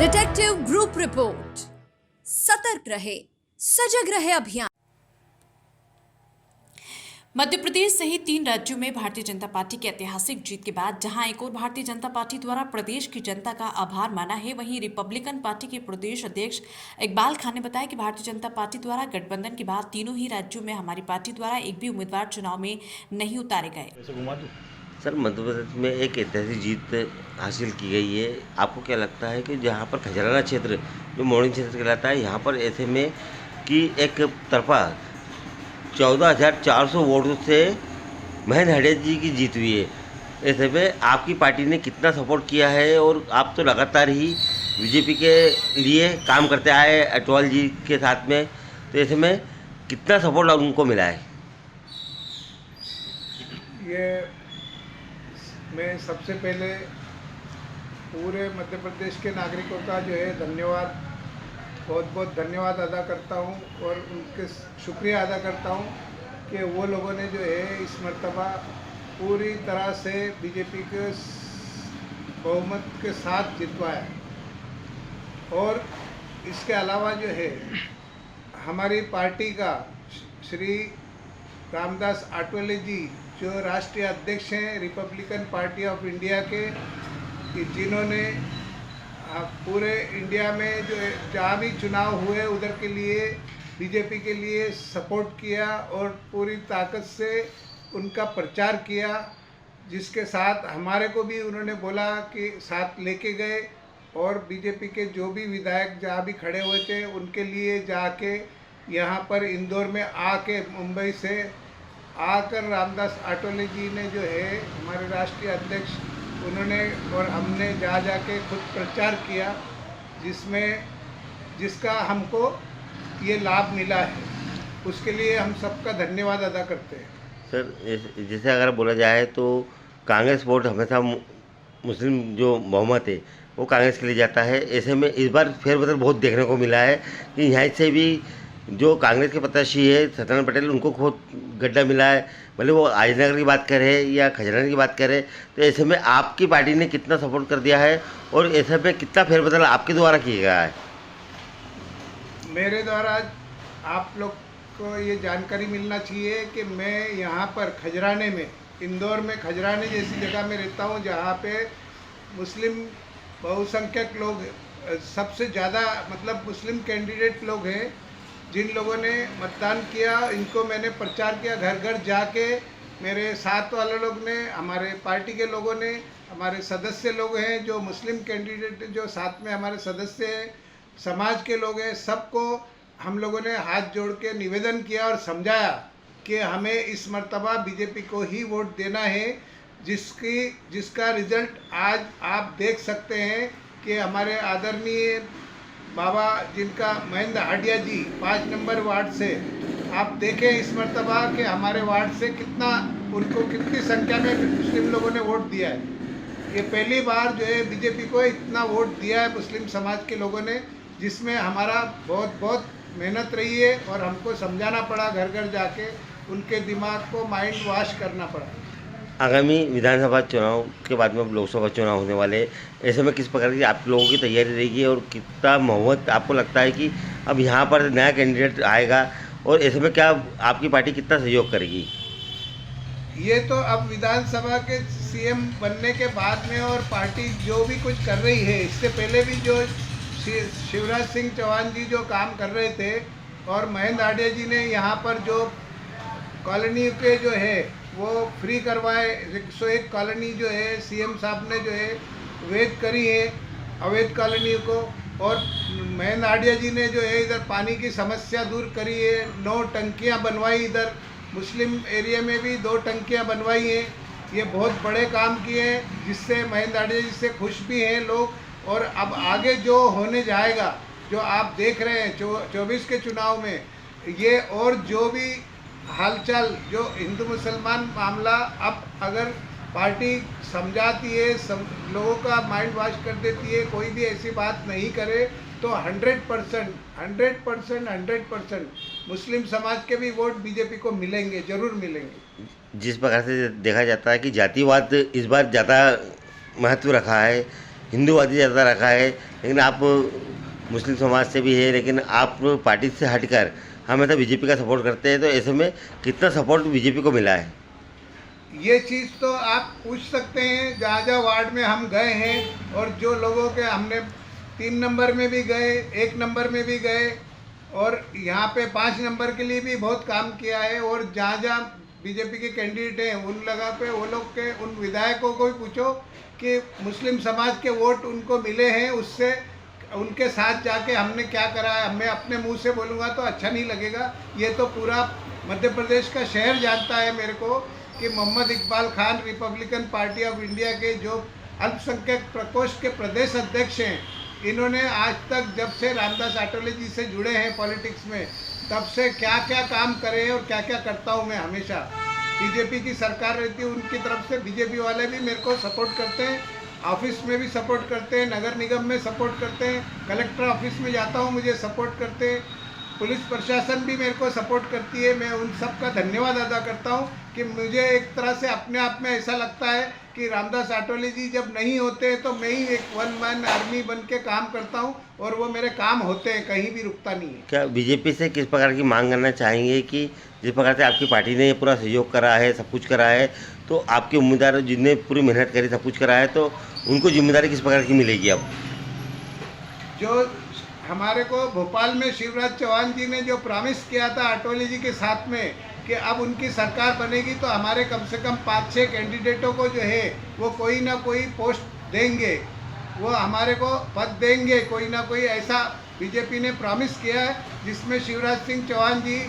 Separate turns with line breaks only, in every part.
Detective group report. सतर्क रहे, सजग रहे अभियान।
मध्य प्रदेश सहित 3 राज्यों में भारतीय जनता पार्टी की ऐतिहासिक जीत के बाद जहां एक और भारतीय जनता पार्टी द्वारा प्रदेश की जनता का आभार माना है, वहीं रिपब्लिकन पार्टी के प्रदेश अध्यक्ष इकबाल खान ने बताया कि भारतीय जनता पार्टी द्वारा गठबंधन के बाद तीनों ही राज्यों में हमारी पार्टी द्वारा एक भी उम्मीदवार चुनाव में नहीं उतारे गए।
सर, मध्य प्रदेश में एक ऐतिहासिक जीत हासिल की गई है। आपको क्या लगता है कि जहाँ पर खजराना क्षेत्र जो मोर्निंग क्षेत्र कहलाता है, यहाँ पर ऐसे में कि एक तरफा 14,400 वोटों से महेंद्र हांडिया जी की जीत हुई है, ऐसे में आपकी पार्टी ने कितना सपोर्ट किया है? और आप तो लगातार ही बीजेपी के लिए काम करते आए अटवाल जी के साथ में, तो ऐसे में कितना सपोर्ट उनको मिला है?
ये मैं सबसे पहले पूरे मध्य प्रदेश के नागरिकों का जो है बहुत बहुत धन्यवाद अदा करता हूं और उनके शुक्रिया अदा करता हूं कि वो लोगों ने जो है इस मर्तबा पूरी तरह से बीजेपी के बहुमत के साथ जितवाया। और इसके अलावा जो है हमारी पार्टी का श्री रामदास आठवले जी जो राष्ट्रीय अध्यक्ष हैं रिपब्लिकन पार्टी ऑफ इंडिया के, कि जिन्होंने पूरे इंडिया में जो जहाँ भी चुनाव हुए उधर के लिए बीजेपी के लिए सपोर्ट किया और पूरी ताकत से उनका प्रचार किया, जिसके साथ हमारे को भी उन्होंने बोला कि साथ लेके गए और बीजेपी के जो भी विधायक जहाँ भी खड़े हुए थे उनके लिए जाके यहाँ पर इंदौर में आके मुंबई से आकर रामदास आठवले जी ने जो है हमारे राष्ट्रीय अध्यक्ष उन्होंने और हमने जाके खुद प्रचार किया, जिसका हमको ये लाभ मिला है। उसके लिए हम सबका धन्यवाद अदा करते हैं।
सर, जैसे अगर बोला जाए तो कांग्रेस वोट हमेशा मुस्लिम जो बहुमत है वो कांग्रेस के लिए जाता है, ऐसे में इस बार फेरबदल बहुत देखने को मिला है कि यहाँ से भी जो कांग्रेस के प्रत्याशी है सत्यनारायण पटेल, उनको बहुत गड्ढा मिला है, भले वो आजनगर की बात करें या खजराना की बात करें, तो ऐसे में आपकी पार्टी ने कितना सपोर्ट कर दिया है और ऐसे में कितना फेरबदल आपके द्वारा किया गया है?
मेरे द्वारा आप लोग को ये जानकारी मिलना चाहिए कि मैं यहाँ पर खजराने में, इंदौर में खजराने जैसी जगह में रहता हूँ जहाँ पे मुस्लिम बहुसंख्यक लोग सबसे ज़्यादा मतलब मुस्लिम कैंडिडेट लोग हैं, जिन लोगों ने मतदान किया इनको मैंने प्रचार किया घर घर जाके। मेरे साथ वाले लोग ने, हमारे पार्टी के लोगों ने, हमारे सदस्य लोग हैं जो मुस्लिम कैंडिडेट जो साथ में हमारे सदस्य हैं, समाज के लोग हैं, सबको हम लोगों ने हाथ जोड़ के निवेदन किया और समझाया कि हमें इस मर्तबा बीजेपी को ही वोट देना है, जिसका रिजल्ट आज आप देख सकते हैं कि हमारे आदरणीय बाबा जिनका महेंद्र हांडिया जी 5 नंबर वार्ड से, आप देखें इस मर्तबा कि हमारे वार्ड से उनको कितनी संख्या में मुस्लिम लोगों ने वोट दिया है। ये पहली बार जो है बीजेपी को इतना वोट दिया है मुस्लिम समाज के लोगों ने, जिसमें हमारा बहुत बहुत मेहनत रही है और हमको समझाना पड़ा घर घर जाके, उनके दिमाग को माइंड वॉश करना पड़ा।
आगामी विधानसभा चुनाव के बाद में अब लोकसभा चुनाव होने वाले, ऐसे में किस प्रकार की आप लोगों की तैयारी रहेगी और कितना मोहब्बत आपको लगता है कि अब यहाँ पर नया कैंडिडेट आएगा और ऐसे में क्या आपकी पार्टी कितना सहयोग करेगी?
ये तो अब विधानसभा के सीएम बनने के बाद में और पार्टी जो भी कुछ कर रही है, इससे पहले भी जो शिवराज सिंह चौहान जी जो काम कर रहे थे और महेंद्र हांडिया जी ने यहाँ पर जो कॉलोनी के जो है वो फ्री करवाए, 101 कॉलोनी जो है सीएम साहब ने जो है वैध करी है अवैध कॉलोनी को, और महेंद्र हांडिया जी ने जो है इधर पानी की समस्या दूर करी है, 9 टंकियां बनवाई, इधर मुस्लिम एरिया में भी 2 टंकियां बनवाई हैं। ये बहुत बड़े काम किए हैं जिससे महेंद्र हांडिया जी से खुश भी हैं लोग। और अब आगे जो होने जाएगा, जो आप देख रहे हैं 24 के चुनाव में, ये और जो भी हालचाल जो हिंदू मुसलमान मामला, अब अगर पार्टी समझाती है, लोगों का माइंड वॉश कर देती है, कोई भी ऐसी बात नहीं करे, तो 100% मुस्लिम समाज के भी वोट बीजेपी को मिलेंगे, जरूर मिलेंगे।
जिस प्रकार से देखा जाता है कि जातिवाद इस बार ज़्यादा महत्व रखा है, हिंदूवादी ज़्यादा रखा है, लेकिन आप मुस्लिम समाज से भी है, लेकिन आप पार्टी से हटकर हमेशा बीजेपी का सपोर्ट करते हैं। तो ऐसे में कितना सपोर्ट बीजेपी को मिला है?
ये चीज़ तो आप पूछ सकते हैं, जहाँ जहाँ वार्ड में हम गए हैं और जो लोगों के हमने 3 नंबर में भी गए, 1 नंबर में भी गए और यहाँ पे 5 नंबर के लिए भी बहुत काम किया है। और जहाँ जहाँ बीजेपी के कैंडिडेट हैं उन जगह पे वो लोग के उन विधायकों को भी पूछो कि मुस्लिम समाज के वोट उनको मिले हैं, उससे उनके साथ जाके हमने क्या करा है। मैं अपने मुंह से बोलूँगा तो अच्छा नहीं लगेगा। ये तो पूरा मध्य प्रदेश का शहर जानता है मेरे को कि Mohammad Iqbal Khan Republican Party of India के जो अल्पसंख्यक प्रकोष्ठ के प्रदेश अध्यक्ष हैं, इन्होंने आज तक जब से रामदास आठवले जी से जुड़े हैं पॉलिटिक्स में, तब से क्या क्या काम करे हैं और क्या क्या करता हूँ मैं हमेशा। बीजेपी की सरकार रहती है, उनकी तरफ से बीजेपी वाले भी मेरे को सपोर्ट करते हैं, ऑफिस में भी सपोर्ट करते हैं, नगर निगम में सपोर्ट करते हैं, कलेक्टर ऑफिस में जाता हूँ मुझे सपोर्ट करते हैं, पुलिस प्रशासन भी मेरे को सपोर्ट करती है। मैं उन सब का धन्यवाद अदा करता हूँ कि मुझे एक तरह से अपने आप में ऐसा लगता है कि रामदास आठवले जी जब नहीं होते तो मैं ही एक वन मैन आर्मी बन के काम करता हूँ और वो मेरे काम होते हैं, कहीं भी रुकता नहीं है।
क्या बीजेपी से किस प्रकार की मांग करना चाहेंगे कि जिस प्रकार से आपकी पार्टी ने पूरा सहयोग करा है, सब कुछ करा है, तो आपके उम्मीदवार जिनने पूरी मेहनत करी, सब कुछ करा है, तो उनको जिम्मेदारी किस प्रकार की मिलेगी? अब
जो हमारे को भोपाल में शिवराज चौहान जी ने जो प्रॉमिस किया था आठवले जी के साथ में कि अब उनकी सरकार बनेगी तो हमारे कम से कम 5-6 कैंडिडेटों को जो है वो कोई ना कोई पोस्ट देंगे, वो हमारे को पद देंगे कोई ना कोई, ऐसा बीजेपी ने प्रॉमिस किया है। जिसमें शिवराज सिंह चौहान जी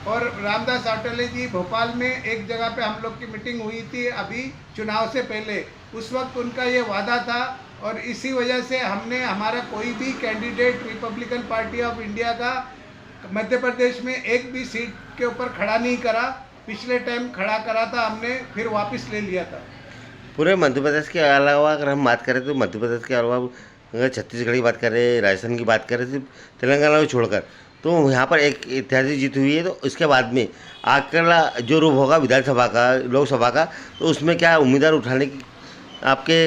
और रामदास आठवले जी भोपाल में एक जगह पे हम लोग की मीटिंग हुई थी अभी चुनाव से पहले, उस वक्त उनका ये वादा था और इसी वजह से हमने हमारा कोई भी candidate Republican Party of India का मध्य प्रदेश में एक भी सीट के ऊपर खड़ा नहीं करा। पिछले टाइम खड़ा करा था हमने, फिर वापस ले लिया था।
पूरे मध्य प्रदेश के अलावा अगर हम बात करें तो मध्य प्रदेश के अलावा अगर छत्तीसगढ़ की बात करें, राजस्थान की बात करें, सिर्फ तेलंगाना को छोड़कर, तो यहाँ पर एक ऐतिहासिक जीत हुई है। तो इसके बाद में अगला जो रूप होगा विधानसभा का, लोकसभा का, तो उसमें क्या उम्मीदवार उठाने की आपके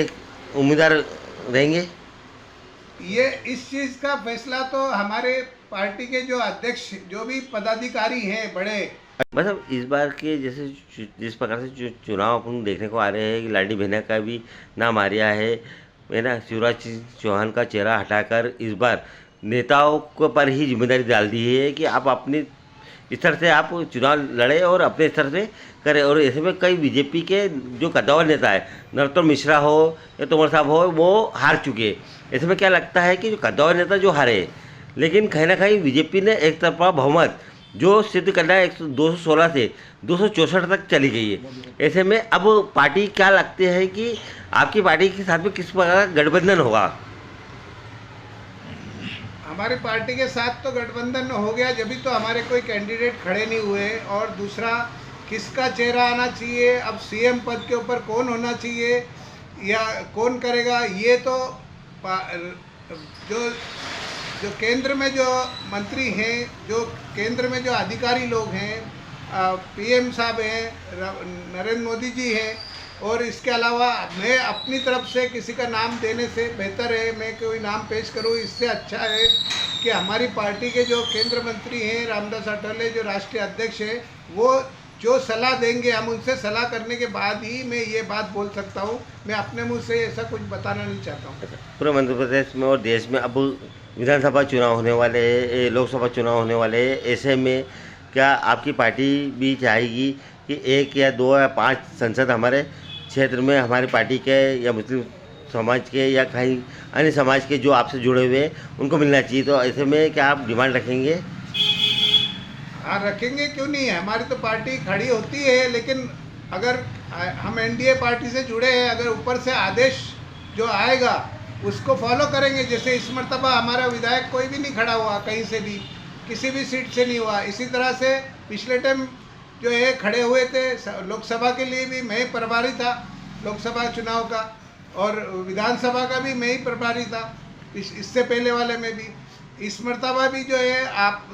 उम्मीदवार रहेंगे?
ये इस चीज़ का फैसला तो हमारे पार्टी के जो अध्यक्ष, जो भी पदाधिकारी हैं बड़े,
मतलब इस बार के जैसे जिस प्रकार से जो चुनाव अपन देखने को आ रहे हैं कि लाडली बहना का भी नाम आ रहा है ना, शिवराज सिंह चौहान का चेहरा हटाकर इस बार नेताओं के पर ही जिम्मेदारी डाल दी है कि आप अपने स्तर से आप चुनाव लड़े और अपने स्तर से करें। और ऐसे में कई बीजेपी के जो कद्दावर नेता है, नरोत्तम मिश्रा हो या तोमर साहब हो, वो हार चुके हैं। ऐसे में क्या लगता है कि जो कद्दावर नेता जो हारे, लेकिन कहीं ना कहीं बीजेपी ने एक तरफा बहुमत जो सिद्ध करना है 216 से 264 तक चली गई है। ऐसे में अब पार्टी क्या लगते हैं कि आपकी पार्टी के साथ में किस प्रकार का गठबंधन होगा?
हमारी पार्टी के साथ तो गठबंधन हो गया जब भी तो हमारे कोई कैंडिडेट खड़े नहीं हुए। और दूसरा, किसका चेहरा आना चाहिए, अब सीएम पद के ऊपर कौन होना चाहिए या कौन करेगा, ये तो जो केंद्र में जो मंत्री हैं, जो केंद्र में जो अधिकारी लोग हैं, पीएम साहब हैं, नरेंद्र मोदी जी हैं, और इसके अलावा मैं अपनी तरफ से किसी का नाम देने से बेहतर है मैं कोई नाम पेश करूं, इससे अच्छा है कि हमारी पार्टी के जो केंद्र मंत्री हैं रामदास आठवले, जो राष्ट्रीय अध्यक्ष हैं, वो जो सलाह देंगे हम उनसे सलाह करने के बाद ही मैं ये बात बोल सकता हूँ। मैं अपने मुंह से ऐसा कुछ बताना नहीं चाहता हूँ।
पूरे मध्य प्रदेश में और देश में अब विधानसभा चुनाव होने वाले हैं, लोकसभा चुनाव होने वाले हैं। ऐसे में क्या आपकी पार्टी भी चाहेगी कि 1 या 2 या 5 संसद हमारे क्षेत्र में हमारी पार्टी के या मुस्लिम समाज के या कहीं अन्य समाज के जो आपसे जुड़े हुए हैं उनको मिलना चाहिए? तो ऐसे में क्या आप डिमांड रखेंगे?
हाँ, रखेंगे, क्यों नहीं है। हमारी तो पार्टी खड़ी होती है, लेकिन अगर हम एनडीए पार्टी से जुड़े हैं, अगर ऊपर से आदेश जो आएगा उसको फॉलो करेंगे। जैसे इस मरतबा हमारा विधायक कोई भी नहीं खड़ा हुआ, कहीं से भी किसी भी सीट से नहीं हुआ। इसी तरह से पिछले टाइम जो है खड़े हुए थे, लोकसभा के लिए भी मैं ही प्रभारी था लोकसभा चुनाव का, और विधानसभा का भी मैं ही प्रभारी था इससे पहले वाले में भी। इस मरतबा भी जो है आप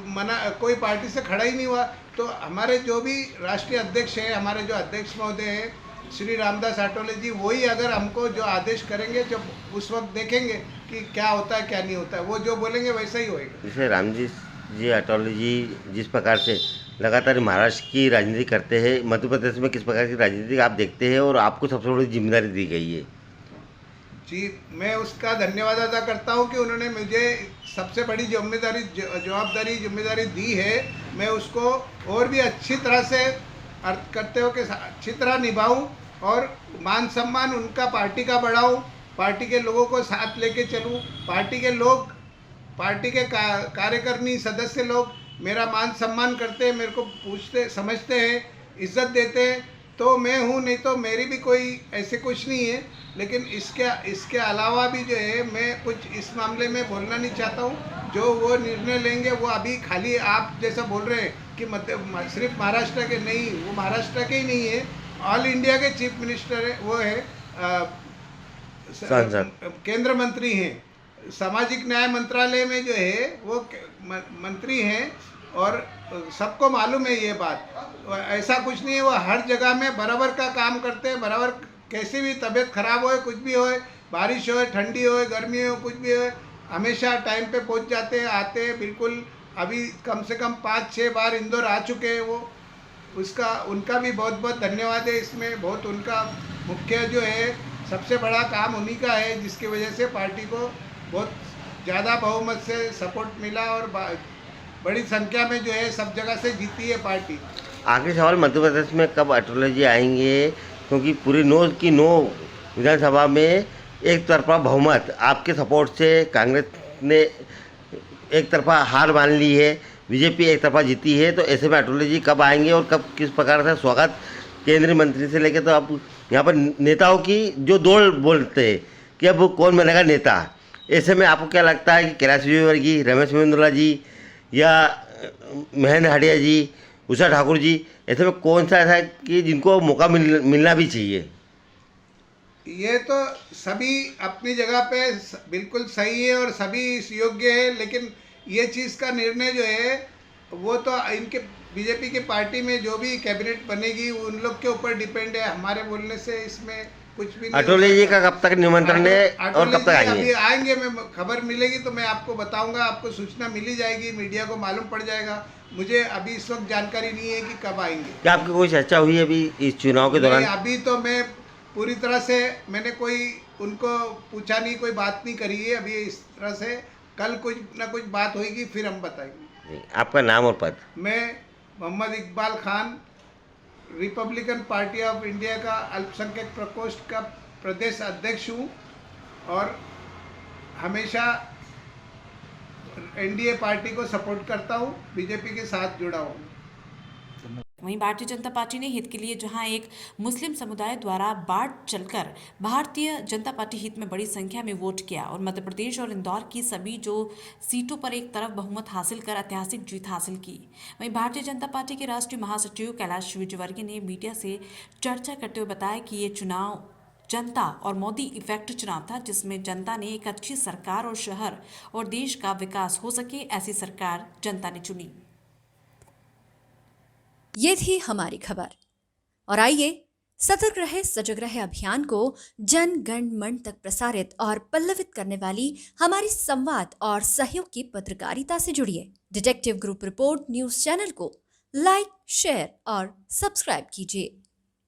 कोई पार्टी से खड़ा ही नहीं हुआ। तो हमारे जो भी राष्ट्रीय अध्यक्ष हैं, हमारे जो अध्यक्ष महोदय हैं, श्री रामदास आठवले जी वही अगर हमको जो आदेश करेंगे, जब उस वक्त देखेंगे कि क्या होता है क्या नहीं होता है, वो जो बोलेंगे वैसा ही होएगा।
जैसे रामजी जी अटौली जी जिस प्रकार से लगातार महाराष्ट्र की राजनीति करते हैं, मध्य प्रदेश में किस प्रकार की राजनीति आप देखते हैं और आपको सबसे बड़ी जिम्मेदारी दी गई है?
जी, मैं उसका धन्यवाद अदा करता हूँ कि उन्होंने मुझे सबसे बड़ी जिम्मेदारी दी है। मैं उसको और भी अच्छी तरह से अर्थ करते हो कि अच्छी तरह निभाऊं और मान सम्मान उनका पार्टी का बढ़ाऊं, पार्टी के लोगों को साथ लेके चलूं, पार्टी के कार्यकर्मी सदस्य लोग मेरा मान सम्मान करते हैं, मेरे को पूछते समझते हैं, इज्जत देते हैं, तो मैं हूँ, नहीं तो मेरी भी कोई ऐसे कुछ नहीं है। लेकिन इसके अलावा भी जो है मैं कुछ इस मामले में बोलना नहीं चाहता हूँ। जो वो निर्णय लेंगे वो अभी खाली आप जैसा बोल रहे हैं कि सिर्फ महाराष्ट्र के नहीं, वो महाराष्ट्र के ही नहीं है, ऑल इंडिया के चीफ मिनिस्टर है, वो है केंद्र मंत्री हैं, सामाजिक न्याय मंत्रालय में जो है वो मंत्री हैं और सबको मालूम है ये बात। ऐसा कुछ नहीं है, वो हर जगह में बराबर का काम करते हैं, बराबर कैसी भी तबीयत खराब हो, कुछ भी हो, बारिश हो, ठंडी हो, गर्मी हो, कुछ भी हो, हमेशा टाइम पे पहुंच जाते हैं, आते हैं बिल्कुल। अभी कम से कम 5-6 बार इंदौर आ चुके हैं वो। उनका भी बहुत बहुत धन्यवाद है। इसमें बहुत उनका मुख्य जो है सबसे बड़ा काम उन्हीं का है, जिसकी वजह से पार्टी को बहुत ज़्यादा बहुमत से सपोर्ट मिला और बड़ी संख्या में जो है सब जगह से जीती है पार्टी।
आखिरी सवाल, मध्य प्रदेश में कब अटौली जी आएंगे? क्योंकि पूरी 9 विधानसभा में एक तरफा बहुमत आपके सपोर्ट से कांग्रेस ने एक तरफा हार मान ली है, बीजेपी एक तरफा जीती है, तो ऐसे में अटौली जी कब आएंगे और कब किस प्रकार से स्वागत केंद्रीय मंत्री से लेकर तो अब यहाँ पर नेताओं की जो दौड़ बोलते हैं कि अब कौन बनेगा नेता, ऐसे में आपको क्या लगता है कि कैलाश विजयवर्गीय, रमेश मेंदोला जी या महेंद्र हाडिया जी, उषा ठाकुर जी, ऐसे में कौन सा ऐसा है कि जिनको मौका मिलना भी चाहिए?
ये तो सभी अपनी जगह पे बिल्कुल सही है और सभी योग्य है, लेकिन ये चीज़ का निर्णय जो है वो तो इनके बीजेपी की पार्टी में जो भी कैबिनेट बनेगी उन लोग के ऊपर डिपेंड है। हमारे बोलने से इसमें कुछ भी नहीं।
अटौली जी का कब तक निमंत्रण है और कब तक आएंगे?
अभी आएंगे, मैं खबर मिलेगी तो मैं आपको बताऊंगा, आपको सूचना मिली जाएगी, मीडिया को मालूम पड़ जाएगा। मुझे अभी इस वक्त जानकारी नहीं है कि कब आएंगे।
क्या आपकी कोई चर्चा हुई है अभी इस चुनाव के दौरान?
अभी तो मैं पूरी तरह से मैंने कोई उनको पूछा नहीं, कोई बात नहीं करी है अभी इस तरह से। कल कुछ ना कुछ बात होगी फिर हम बताएंगे।
आपका नाम और पद?
मैं Mohammad Iqbal Khan, Republican Party of India का अल्पसंख्यक प्रकोष्ठ का प्रदेश अध्यक्ष हूँ और हमेशा एनडीए पार्टी को सपोर्ट करता हूँ, बीजेपी के साथ जुड़ा हूँ।
वहीं भारतीय जनता पार्टी ने हित के लिए जहां एक मुस्लिम समुदाय द्वारा बाढ़ चलकर भारतीय जनता पार्टी हित में बड़ी संख्या में वोट किया और मध्य प्रदेश और इंदौर की सभी जो सीटों पर एक तरफ बहुमत हासिल कर ऐतिहासिक जीत हासिल की। वहीं भारतीय जनता पार्टी के राष्ट्रीय महासचिव कैलाश विजयवर्गीय ने मीडिया से चर्चा करते हुए बताया कि ये चुनाव जनता और मोदी इफेक्ट चुनाव था, जिसमें जनता ने एक अच्छी सरकार और शहर और देश का विकास हो सके ऐसी सरकार जनता ने चुनी।
ये थी हमारी खबर और आइए सतर्क रहे सजग रहे अभियान को जन गण मन तक प्रसारित और पल्लवित करने वाली हमारी संवाद और सहयोग की पत्रकारिता से जुड़िए। Detective group report news channel को लाइक, शेयर और सब्सक्राइब कीजिए।